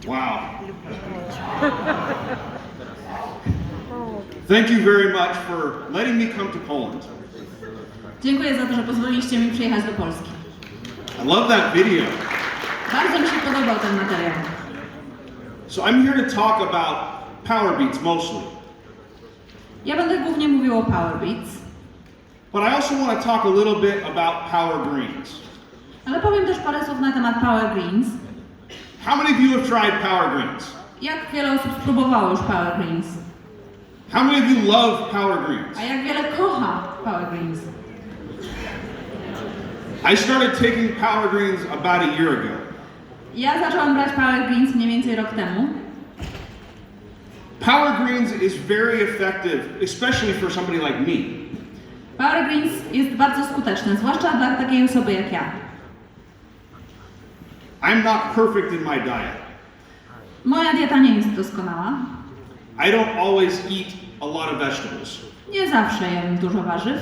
Wow. Thank you very much for letting me come to Poland. Dziękuję za to, że pozwoliliście mi przyjechać do Polski. I love that video. Bardzo mi się podobał ten materiał. So I'm here to talk about Power Beets mostly. Ja będę głównie mówił o Power Beets. But I also want to talk a little bit about Power Greens. Ale powiem też parę słów na temat Power Greens. How many of you have tried Power Greens? Jak wiele osób spróbowało już Power Greens? How many of you love Power Greens? A jak wiele kocha Power Greens? I started taking Power Greens about a year ago. Ja zaczęłam brać Power Greens mniej więcej rok temu. Power Greens is very effective, especially for somebody like me. Power Greens jest bardzo skuteczny, zwłaszcza dla takiej osoby jak ja. I'm not perfect in my diet. Moja dieta nie jest doskonała. I don't always eat a lot of vegetables. Nie zawsze jem dużo warzyw.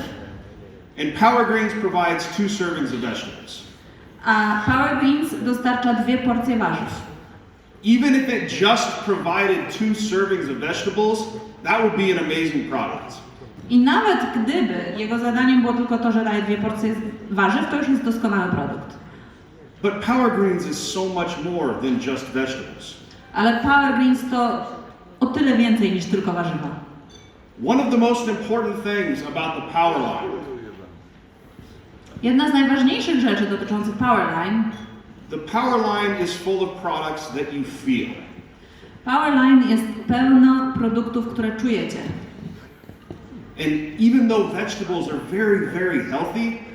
And Power Greens provides 2 servings of vegetables. A Power Greens dostarcza 2 porcje warzyw. Even if it just provided 2 servings of vegetables, that would be an amazing product. I nawet gdyby jego zadaniem było tylko to, że daje 2 porcje warzyw, to już jest doskonały produkt. But Power Greens is so much more than just vegetables. Ale Power Greens to o tyle więcej niż tylko warzywa. One of the most important things about the Power Line. Jedna z najważniejszych rzeczy dotyczących Power Line. The Power Line is full of products that you feel. Power Line jest pełno produktów, które czujecie. And even though vegetables are very, very healthy,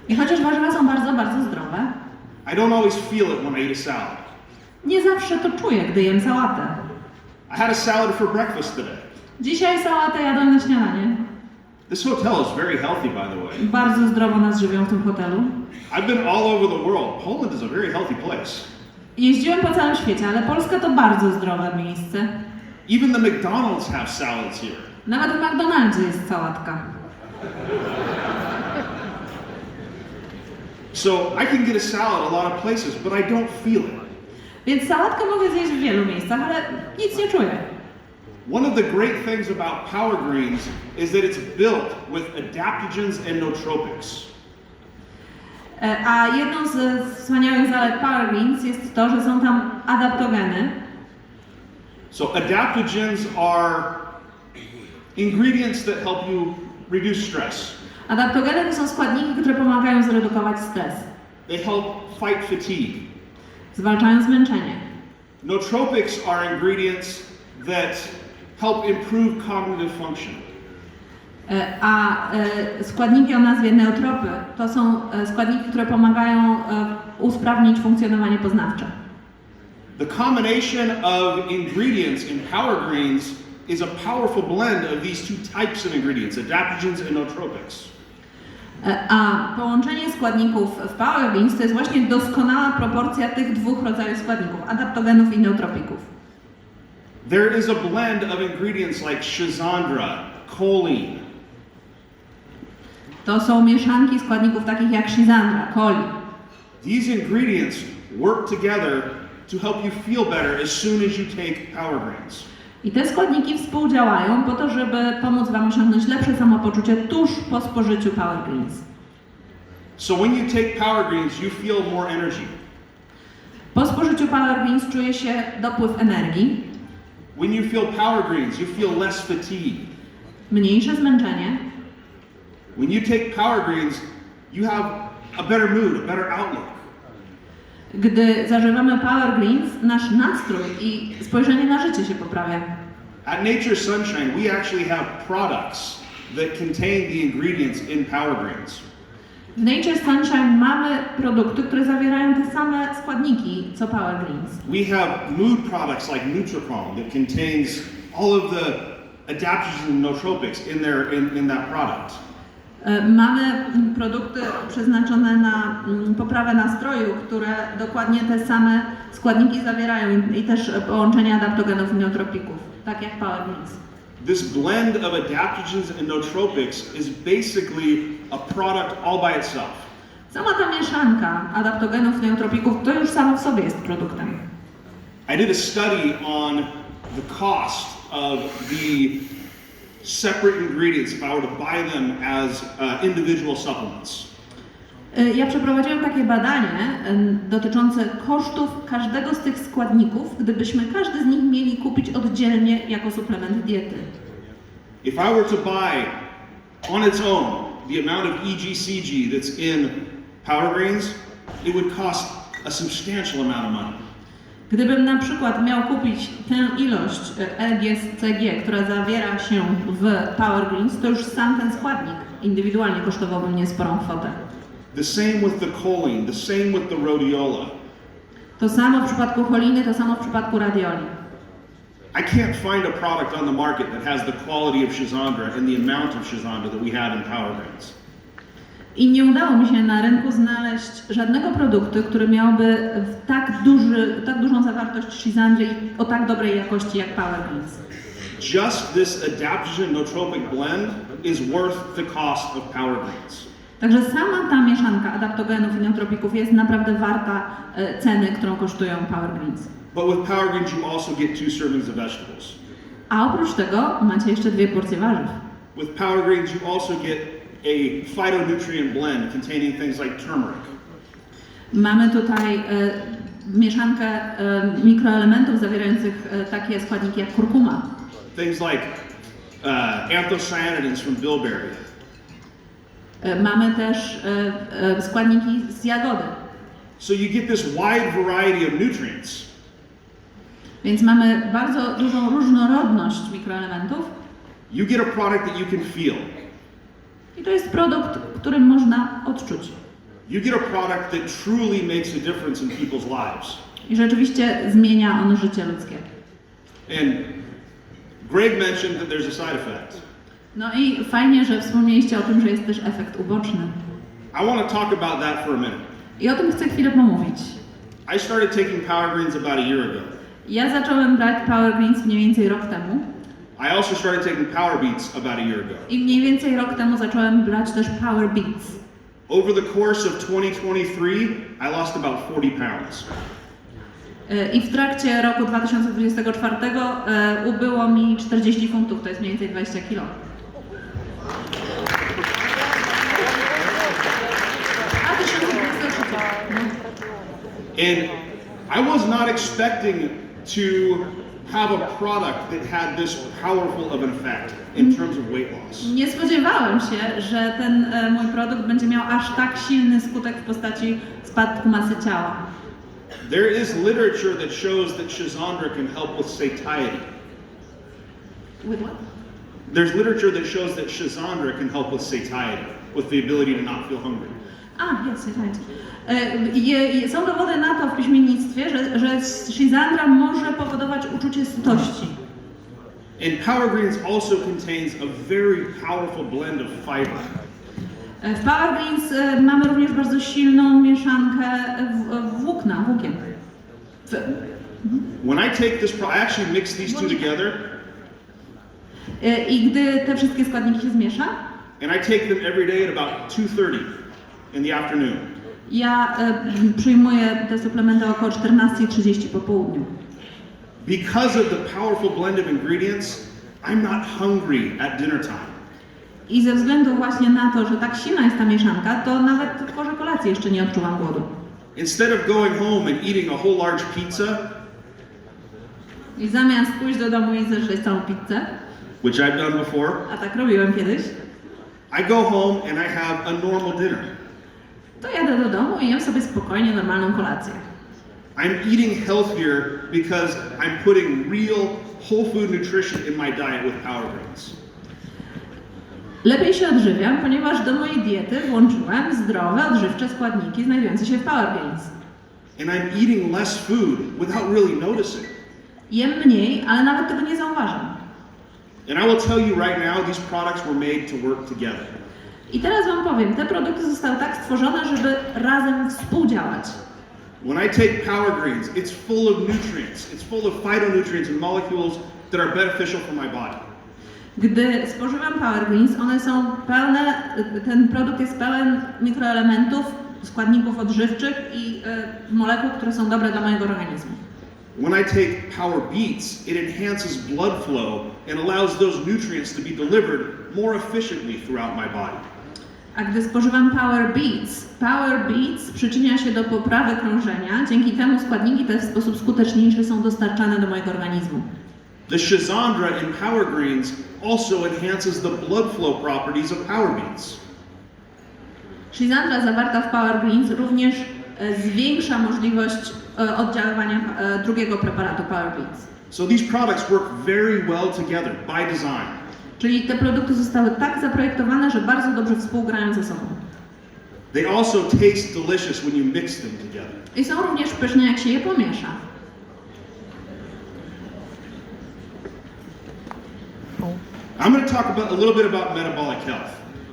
I chociaż warzywa są bardzo, bardzo zdrowe, I don't always feel it when I eat a salad. nie zawsze to czuję, gdy jem sałatę. I had a salad for breakfast today. Dzisiaj sałatę jadłem na śniadanie. This hotel is very healthy, by the way. Bardzo zdrowo nas żywią w tym hotelu. I've been all over the world. Poland is a very healthy place. Jeździłem po całym świecie, ale Polska to bardzo zdrowe miejsce. Even the McDonald's have salads here. Nawet w McDonaldzie jest sałatka. So I can get a salad a lot of places, but I don't feel it. Więc sałatkę mogę zjeść w wielu miejscach, ale nic nie czuję. One of the great things about Power Greens is that it's built with adaptogens and nootropics. A jedną z wspaniałych zalet Power Greens jest to, że są tam adaptogeny. So adaptogens are ingredients that help you reduce stress. Adaptogeny to są składniki, które pomagają zredukować stres. They help fight fatigue. Zwalczają zmęczenie. Nootropics are ingredients that help improve cognitive function. Składniki o nazwie neutropy to są składniki, które pomagają usprawnić funkcjonowanie poznawcze. The combination of ingredients in Power Greens is a powerful blend of these 2 types of ingredients, adaptogens and nootropics. A połączenie składników w Power Greens to jest właśnie doskonała proporcja tych 2 rodzajów składników, adaptogenów i neutropików. There is a blend of ingredients like schizandra, choline. To są mieszanki składników takich jak schizandra, coli. These ingredients work together to help you feel better as soon as you take Power Greens. I te składniki współdziałają po to, żeby pomóc Wam osiągnąć lepsze samopoczucie tuż po spożyciu Power Greens. So when you take Power Greens, you feel more energy. Po spożyciu Power Greens czuje się dopływ energii, When you feel Power Greens, you feel less fatigue. mniejsze zmęczenie. When you take Power Greens, you have a better mood, a better outlook. Gdy zażywamy Power Greens, nasz nastrój i spojrzenie na życie się poprawia. At Nature's Sunshine, we actually have products that contain the ingredients in Power Greens. W Nature's Sunshine mamy produkty, które zawierają te same składniki co Power Greens. We have mood products like Nutricom that contains all of the adaptogens and nootropics in that product. Mamy produkty przeznaczone na poprawę nastroju, które dokładnie te same składniki zawierają i też połączenie adaptogenów i nootropików, tak jak Power Greens. This blend of adaptogens and nootropics is basically a product all by itself. Sama ta mieszanka adaptogenów, neutropików to już samo w sobie jest produktem. I did a study on the cost of the separate ingredients if I were to buy them as individual supplements. Ja przeprowadziłam takie badanie dotyczące kosztów każdego z tych składników, gdybyśmy każdy z nich mieli kupić oddzielnie jako suplement diety. If I were to buy on its own the amount of EGCG that's in Power Greens, it would cost a substantial amount of money. Gdybym na przykład miał kupić tę ilość EGCG, która zawiera się w Power Greens, to już sam ten składnik indywidualnie kosztowałby mnie sporą kwotę. The same with the choline, the same with the rhodiola. To samo w przypadku choliny, to samo w przypadku radioli. I can't find a product on the market that has the quality of Schizandra and the amount of Schizandra that we have in Power Greens. I nie udało mi się na rynku znaleźć żadnego produktu, który miałby tak dużą zawartość Schizandry o tak dobrej jakości jak Power Greens. Just this adaptogen nootropic blend is worth the cost of Power Greens. Także sama ta mieszanka adaptogenów i neutropików jest naprawdę warta ceny, którą kosztują Power Greens. But with Power Greens you also get 2 servings of vegetables. A oprócz tego macie jeszcze 2 porcje warzyw. With Power Greens you also get a phytonutrient blend containing things like turmeric. Mamy tutaj mieszankę mikroelementów zawierających takie składniki jak kurkuma. Things like anthocyanidins from bilberry. Mamy też składniki z jagody. So you get this wide variety of nutrients. Więc mamy bardzo dużą różnorodność mikroelementów. You get a product that you can feel. I to jest produkt, który można odczuć. You get a product that truly makes a difference in people's lives. I rzeczywiście zmienia on życie ludzkie. And Greg mentioned that there's a side effect. No i fajnie, że wspomnieliście o tym, że jest też efekt uboczny. I want to talk about that for a minute. I o tym chcę chwilę pomówić. I started taking Power Greens about a year ago. Ja zacząłem brać Power Greens mniej więcej rok temu. I also started taking Power Beets about a year ago. I mniej więcej rok temu zacząłem brać też Power Beets. Over the course of 2023, I lost about 40 pounds. I w trakcie roku 2024 ubyło mi 40 funtów, to jest mniej więcej 20 kilo. A 2023. And I was not expecting to have a product that had this powerful of an effect in terms of weight loss. Nie spodziewałem się, że ten mój produkt będzie miał aż tak silny skutek w postaci spadku masy ciała. There is literature that shows that Schizandra can help with satiety. With what? There's literature that shows that Schizandra can help with satiety, with the ability to not feel hungry. Yes, right. Są dowody na to w piśmiennictwie, że Schizandra może powodować uczucie sytości. And Power Greens also contains a very powerful blend of fiber. W Power Greens mamy również bardzo silną mieszankę włókien. When I take this, I actually mix these two together. I gdy te wszystkie składniki się zmiesza, And I take them every day at about 2:30 in the afternoon. ja przyjmuję te suplementy około 14:30 po południu. Because of the powerful blend of ingredients, I'm not hungry at dinner time. I ze względu właśnie na to, że tak silna jest ta mieszanka, to nawet w porze kolacji jeszcze nie odczułam głodu. Instead of going home and eating a whole large pizza, I zamiast pójść do domu i zjeść całą pizzę, which I've done before, a tak robiłem kiedyś, I go home and I have a normal dinner. to jadę do domu i jem sobie spokojnie normalną kolację. I'm eating healthier because I'm putting real whole food nutrition in my diet with Power Greens. Lepiej się odżywiam, ponieważ do mojej diety włączyłem zdrowe, odżywcze składniki znajdujące się w Power Greens. And I'm eating less food without really noticing. Jem mniej, ale nawet tego nie zauważam. And I will tell you right now, these products were made to work together. I teraz wam powiem, te produkty zostały tak stworzone, żeby razem współdziałać. When I take Power Greens, it's full of nutrients. It's full of phytonutrients and molecules that are beneficial for my body. Gdy spożywam Power Greens, one są pełne, ten produkt jest pełen mikroelementów składników odżywczych i molekuł, które są dobre dla mojego organizmu. When I take Power Beets, it enhances blood flow and allows those nutrients to be delivered more efficiently throughout my body. A gdy spożywam Power Beets przyczynia się do poprawy krążenia, dzięki temu składniki te w sposób skuteczniejszy są dostarczane do mojego organizmu. The schizandra in Power Greens also enhances the blood flow properties of Power Beets. Schizandra zawarta w Power Greens również zwiększa możliwość oddziaływania drugiego preparatu Power Beets. So these products work very well together by design. Czyli te produkty zostały tak zaprojektowane, że bardzo dobrze współgrają ze sobą. They also taste delicious when you mix them together. I są również pyszne, jak się je pomiesza. I'm going to talk a little bit about metabolic health.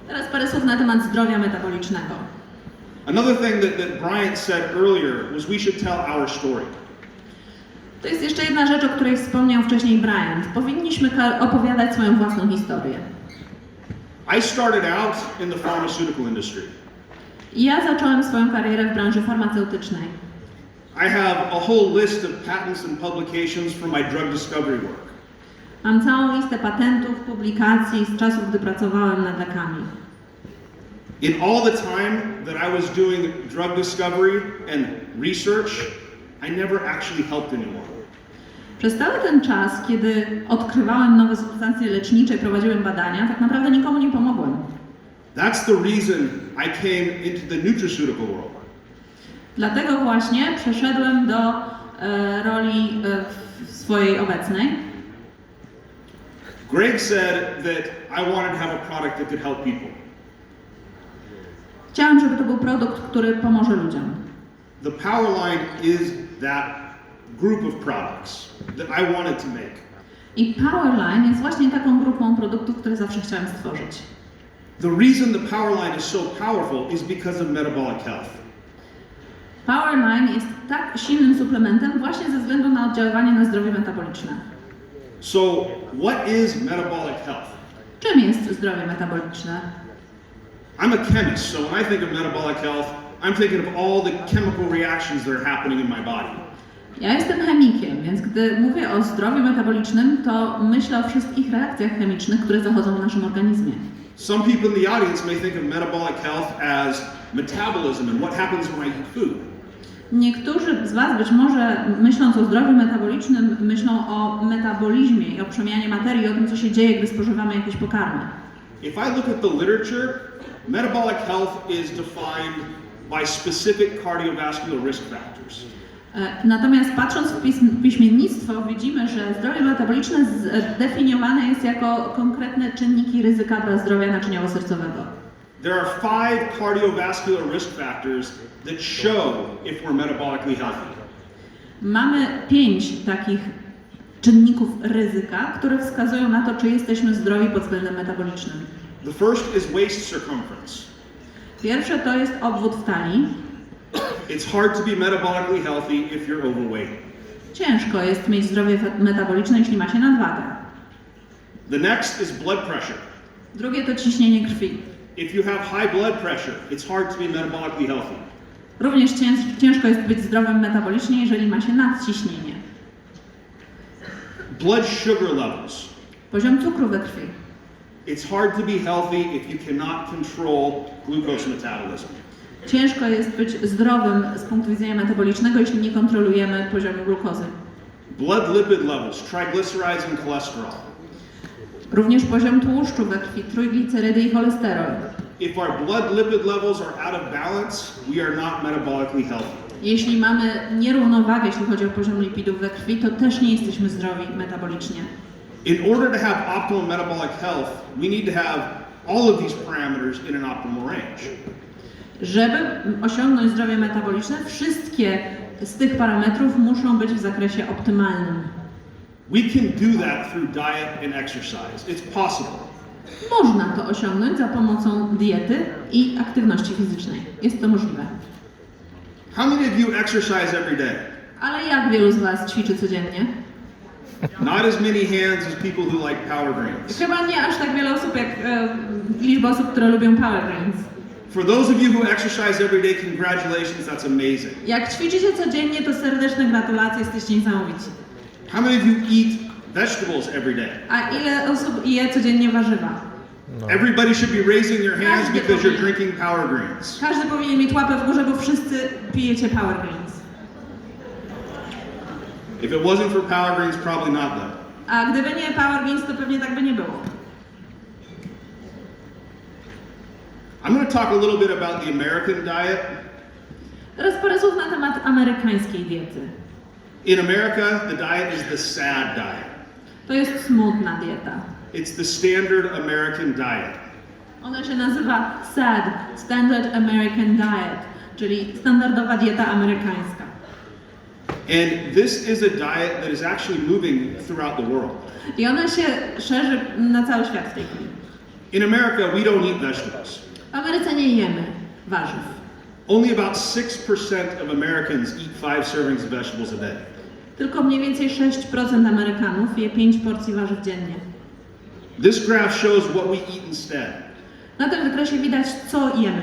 Teraz parę słów na temat zdrowia metabolicznego. Another thing that Bryant said earlier was we should tell our story. To jest jeszcze jedna rzecz, o której wspomniał wcześniej Bryant. Powinniśmy opowiadać swoją własną historię. I started out in the pharmaceutical industry. Ja zacząłem swoją karierę w branży farmaceutycznej. I have a whole list of patents and publications from my drug discovery work. Mam całą listę patentów, publikacji z czasów, gdy pracowałem nad lekami. In all the time that I was doing drug discovery and research, I never actually helped anyone. Przez cały ten czas, kiedy odkrywałem nowe substancje lecznicze i prowadziłem badania, tak naprawdę nikomu nie pomogłem. That's the reason I came into the nutraceutical world. Dlatego właśnie przeszedłem do roli swojej obecnej. Greg said that I wanted to have a product that could help people. Chciałem, żeby to był produkt, który pomoże ludziom. The Power Line is that group of products that I wanted to make. I Powerline jest właśnie taką grupą produktów, które zawsze chciałem stworzyć. The reason the Power Line is so powerful is because of metabolic health. Powerline jest tak silnym suplementem właśnie ze względu na oddziaływanie na zdrowie metaboliczne. So, what is metabolic health? Czym jest zdrowie metaboliczne? I'm a chemist, so when I think of metabolic health, I'm thinking of all the chemical reactions that are happening in my body. Ja jestem chemikiem, więc gdy mówię o zdrowiu metabolicznym, to myślę o wszystkich reakcjach chemicznych, które zachodzą w naszym organizmie. Some people in the audience may think of metabolic health as metabolism and what happens when I eat food. Niektórzy z Was być może, myśląc o zdrowiu metabolicznym, myślą o metabolizmie i o przemianie materii, o tym, co się dzieje, gdy spożywamy jakieś pokarmy. If I look at the literature, metabolic health is defined by specific cardiovascular risk factors. Natomiast patrząc w piśmiennictwo, widzimy, że zdrowie metaboliczne zdefiniowane jest jako konkretne czynniki ryzyka dla zdrowia naczyniowo-sercowego. There are 5 cardiovascular risk factors that show if we're metabolically healthy. Mamy 5 takich czynników ryzyka, które wskazują na to, czy jesteśmy zdrowi pod względem metabolicznym. The first is waist circumference. Pierwsze to jest obwód w talii. It's hard to be metabolically healthy if you're overweight. Ciężko jest mieć zdrowie metaboliczne, jeśli ma się nadwagę. The next is blood pressure. Drugie to ciśnienie krwi. If you have high blood pressure, it's hard to be metabolically healthy. Również ciężko jest być zdrowym metabolicznie, jeżeli ma się nadciśnienie. Blood sugar levels. Poziom cukru we krwi. It's hard to be healthy if you cannot control glucose metabolism. Ciężko jest być zdrowym z punktu widzenia metabolicznego, jeśli nie kontrolujemy poziomu glukozy. Blood lipid levels, triglycerides and cholesterol. Również poziom tłuszczu we krwi, trójglicerydy i cholesterol. If our blood lipid levels are out of balance, we are not metabolically healthy. Jeśli mamy nierównowagę, jeśli chodzi o poziom lipidów we krwi, to też nie jesteśmy zdrowi metabolicznie. In order to have optimal metabolic health, we need to have all of these parameters in an optimal range. Żeby osiągnąć zdrowie metaboliczne, wszystkie z tych parametrów muszą być w zakresie optymalnym. We can do that through diet and exercise. It's possible. Można to osiągnąć za pomocą diety i aktywności fizycznej. Jest to możliwe. How many of you exercise every day? Ale jak wielu z Was ćwiczy codziennie? Not as many hands as people who like power greens. Chyba nie aż tak wiele osób, jak liczba osób, które lubią Power Greens. For those of you who exercise every day, congratulations, that's amazing. Jak ćwiczycie codziennie, to serdeczne gratulacje, jesteście niesamowici. How many of you eat vegetables every day? A ile osób je codziennie warzywa? Everybody should be raising your hands because you're drinking Power Greens. Każdy powinien mieć łapę w górze, bo wszyscy pijecie Power Greens. If it wasn't for Power Greens, probably not though. A gdyby nie Power Greens, to pewnie tak by nie było. I'm going to talk a little bit about the American diet. Teraz parę słów na temat amerykańskiej diety. In America, the diet is the SAD diet. To jest smutna dieta. It's the standard American diet. Ona się nazywa SAD, Standard American Diet, czyli standardowa dieta amerykańska. And this is a diet that is actually moving throughout the world. I ona się szerzy na cały świat w tej chwili. In America, we don't eat vegetables. W Ameryce nie jemy warzyw. Only about 6% of Americans eat 5 servings of vegetables a day. Tylko mniej więcej 6% Amerykanów je 5 porcji warzyw dziennie. This graph shows what we eat instead. Na tym wykresie widać, co jemy.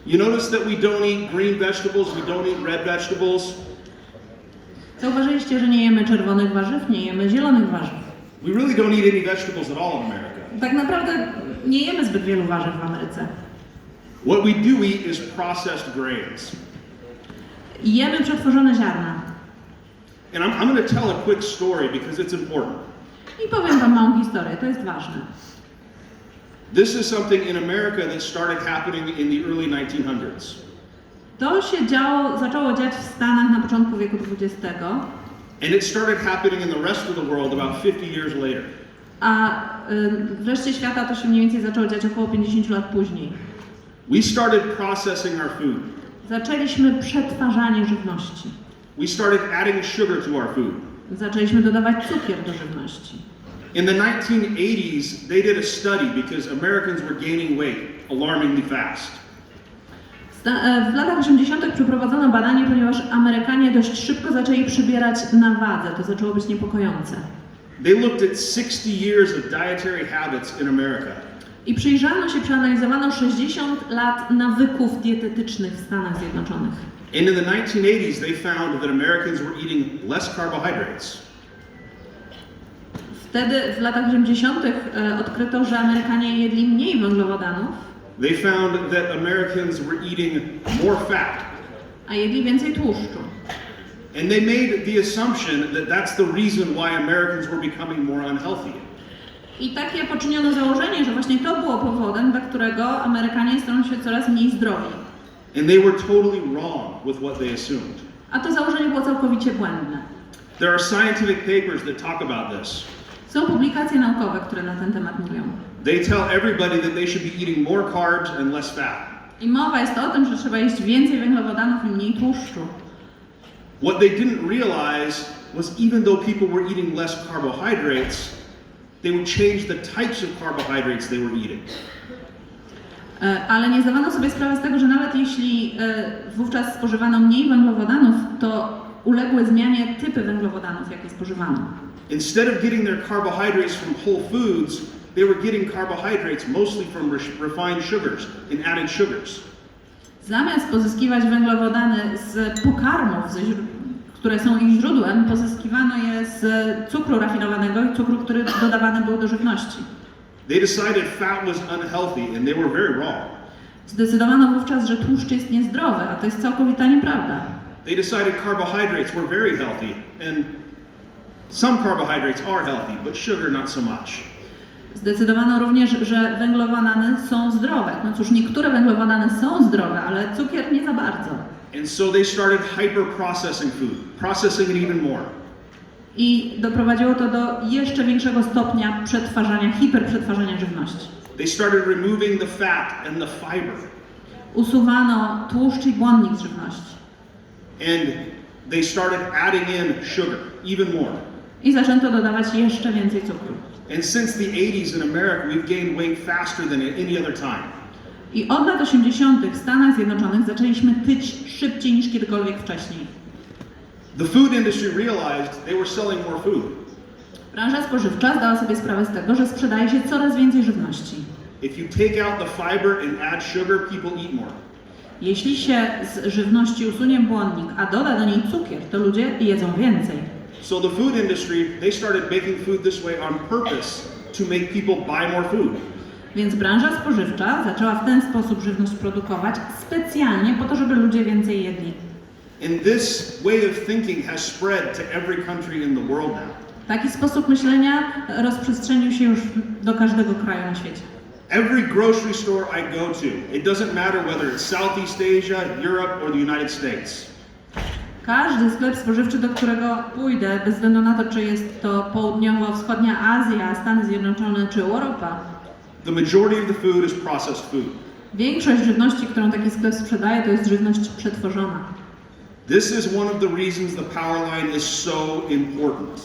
You notice that we don't eat green vegetables, we don't eat red vegetables. Zauważyliście, że nie jemy czerwonych warzyw, nie jemy zielonych warzyw. We really don't eat any vegetables at all in America. Tak naprawdę nie jemy zbyt wielu warzyw w Ameryce. What we do eat is processed grains. Jemy przetworzone ziarna. And I'm going to tell a quick story because it's important. I powiem wam małą historię, to jest ważne. This is something in America that started happening in the early 1900s. To się zaczęło dziać w Stanach na początku wieku XX, And it started happening in the rest of the world about 50 years later. a w reszcie świata to się mniej więcej zaczęło dziać około 50 lat później. We started processing our food. Zaczęliśmy przetwarzanie żywności. We started adding sugar to our food. Zaczęliśmy dodawać cukier do żywności. In the 1980s, they did a study because Americans were gaining weight alarmingly fast. W latach 80. przeprowadzono badanie, ponieważ Amerykanie dość szybko zaczęli przybierać na wadze. To zaczęło być niepokojące. They looked at 60 years of dietary habits in America. I przeanalizowano 60 lat nawyków dietetycznych w Stanach Zjednoczonych. And in the 1980s, they found that Americans were eating less carbohydrates. Wtedy w latach 80. Odkryto, że Amerykanie jedli mniej węglowodanów, They found that Americans were eating more fat. a jedli więcej tłuszczu. And they made the assumption that that's the reason why Americans were becoming more unhealthy. I takie poczyniono założenie, że właśnie to było powodem, dla którego Amerykanie stają się coraz mniej zdrowi. And they were totally wrong with what they assumed. A to założenie było całkowicie błędne. There are scientific papers that talk about this. Są publikacje naukowe, które na ten temat mówią. They tell everybody that they should be eating more carbs and less fat. I mowa jest o tym, że trzeba jeść więcej węglowodanów i mniej tłuszczu. What they didn't realize was even though people were eating less carbohydrates, they would change the types of carbohydrates they were eating. Ale nie zdawano sobie sprawy z tego, że nawet jeśli wówczas spożywano mniej węglowodanów, to uległy zmianie typy węglowodanów, jakie spożywano. Instead of getting their carbohydrates from whole foods, they were getting carbohydrates mostly from refined sugars and added sugars. Zamiast pozyskiwać węglowodany z pokarmów, które są ich źródłem, pozyskiwano je z cukru rafinowanego i cukru, który dodawany był do żywności. They decided fat was unhealthy and they were very wrong. Zdecydowano wówczas, że tłuszcz jest niezdrowy, a to jest całkowita nieprawda. They decided carbohydrates were very healthy and some carbohydrates are healthy, but sugar not so much. Zdecydowano również, że węglowodany są zdrowe. No cóż, niektóre węglowodany są zdrowe, ale cukier nie za bardzo. And so they started hyper-processing food, processing it even more. I doprowadziło to do jeszcze większego stopnia przetwarzania, hiperprzetwarzania żywności. They started removing the fat and the fiber. Usuwano tłuszcz i błonnik z żywności. And they started adding in sugar, even more. I zaczęto dodawać jeszcze więcej cukru. And since the 80s in America, we've gained weight faster than at any other time. I od lat 80. w Stanach Zjednoczonych zaczęliśmy tyć szybciej niż kiedykolwiek wcześniej. The food industry realized they were selling more food. Branża spożywcza zdała sobie sprawę z tego, że sprzedaje się coraz więcej żywności. If you take out the fiber and add sugar, people eat more. Jeśli się z żywności usunie błonnik, a doda do niej cukier, to ludzie jedzą więcej. So the food industry, they started making food this way on purpose to make people buy more food. Więc branża spożywcza zaczęła w ten sposób żywność produkować specjalnie po to, żeby ludzie więcej jedli. And this way of thinking has spread to every country in the world now. Taki sposób myślenia rozprzestrzenił się już do każdego kraju na świecie. Every grocery store I go to, it doesn't matter whether it's Southeast Asia, Europe, or the United States. Każdy sklep spożywczy, do którego pójdę, bez względu na to, czy jest to południowo-wschodnia Azja, Stany Zjednoczone czy Europa, The majority of the food is processed food. większość żywności, którą taki sklep sprzedaje, to jest żywność przetworzona. This is one of the reasons the power line is so important.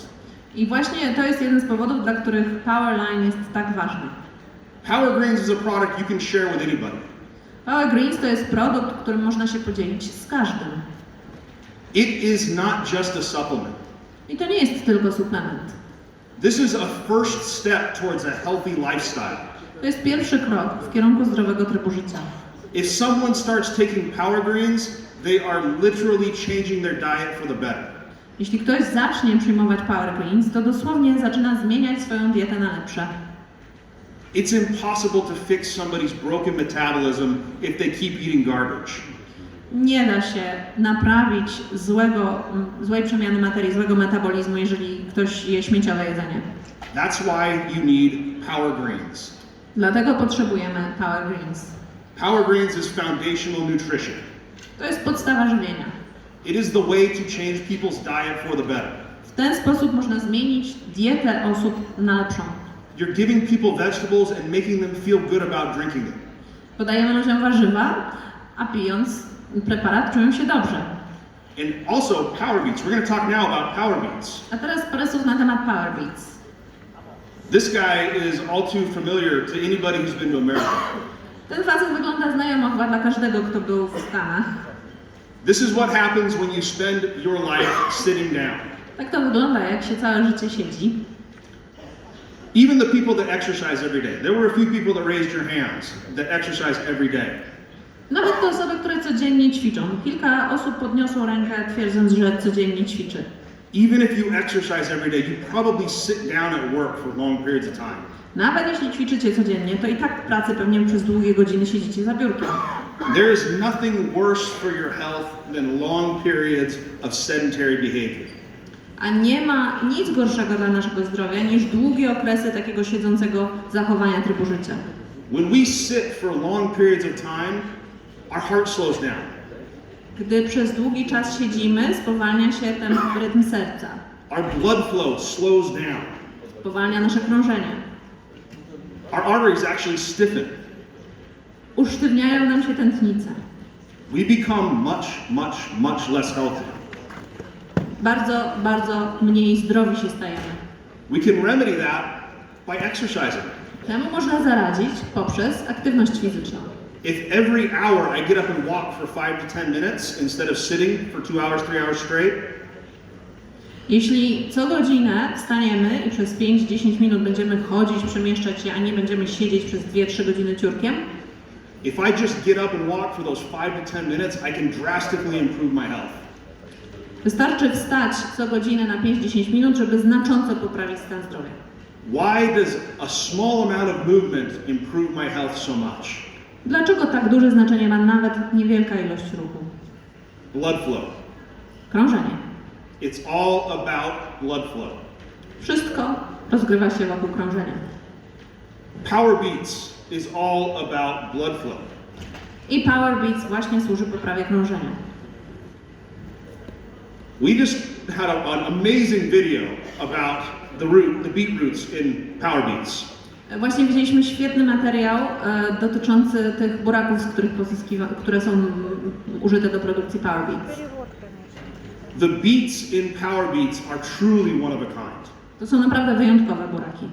I właśnie to jest jeden z powodów, dla których Powerline jest tak ważny. Power Greens is a product you can share with anybody. Power Greens to jest produkt, którym można się podzielić z każdym. It is not just a supplement. I to nie jest tylko suplement. This is a first step towards a healthy lifestyle. To jest pierwszy krok w kierunku zdrowego trybu życia. If someone starts taking Power Greens, they are literally changing their diet for the better. Jeśli ktoś zacznie przyjmować Power Greens, to dosłownie zaczyna zmieniać swoją dietę na lepsze. It's impossible to fix somebody's broken metabolism if they keep eating garbage. Nie da się naprawić złej przemiany materii, złego metabolizmu, jeżeli ktoś je śmieciowe jedzenie. That's why you need Power Greens. Dlatego potrzebujemy Power Greens. Power Greens is foundational nutrition. To jest podstawa żywienia. It is the way to change people's diet for the better. W ten sposób można zmienić dietę osób na lepszą. You're giving people vegetables and making them feel good about drinking them. Podajemy ludziom warzywa, a pijąc preparat czują się dobrze. And also Power Beets. We're going to talk now about Power Beets. A teraz parę słów na temat Power Beets. This guy is all too familiar to anybody who's been to America. Ten facet wygląda znajomo chyba dla każdego, kto był w Stanach. This is what happens when you spend your life sitting down. Tak to wygląda, jak się całe życie siedzi. Even the people that exercise every day. There were a few people that raised your hands that exercise every day. Nawet te osoby, które codziennie ćwiczą. Kilka osób podniosło rękę, twierdząc, że codziennie ćwiczy. Even if you exercise every day, you probably sit down at work for long periods of time. Nawet jeśli ćwiczycie codziennie, to i tak w pracy pewnie przez długie godziny siedzicie za biurkiem. There is nothing worse for your health than long periods of sedentary behavior. A nie ma nic gorszego dla naszego zdrowia niż długie okresy takiego siedzącego zachowania trybu życia. When we sit for long periods of time, our heart slows down. Gdy przez długi czas siedzimy, spowalnia się ten rytm serca. Our blood flow slows down. Spowalnia nasze krążenie. Our arteries actually stiffen. Usztywniają nam się tętnice. We become much less healthy. Bardzo, bardzo mniej zdrowi się stajemy. We can remedy that by exercising. Temu można zaradzić poprzez aktywność fizyczną. If every hour I get up and walk for 5 to 10 minutes instead of sitting for 2 hours, 3 hours straight, jeśli co godzinę wstaniemy i przez 5-10 minut będziemy chodzić, przemieszczać się, a nie będziemy siedzieć przez 2-3 godziny ciurkiem, if I just get up and walk for those 5 to 10 minutes, I can drastically improve my health. wystarczy wstać co godzinę na 5-10 minut, żeby znacząco poprawić stan zdrowia. Why does a small amount of movement improve my health so much? Dlaczego tak duże znaczenie ma nawet niewielka ilość ruchu? Blood flow. Krążenie. It's all about blood flow. Wszystko rozgrywa się wokół krążenia. Power Beets is all about blood flow. I Power Beets właśnie służy poprawie krążenia. We just had an amazing video about the beetroots in Power Beets. Właśnie widzieliśmy świetny materiał dotyczący tych buraków, z których które są użyte do produkcji Power Beets. The beets in Power Beets are truly one of a kind. To są naprawdę wyjątkowe buraki.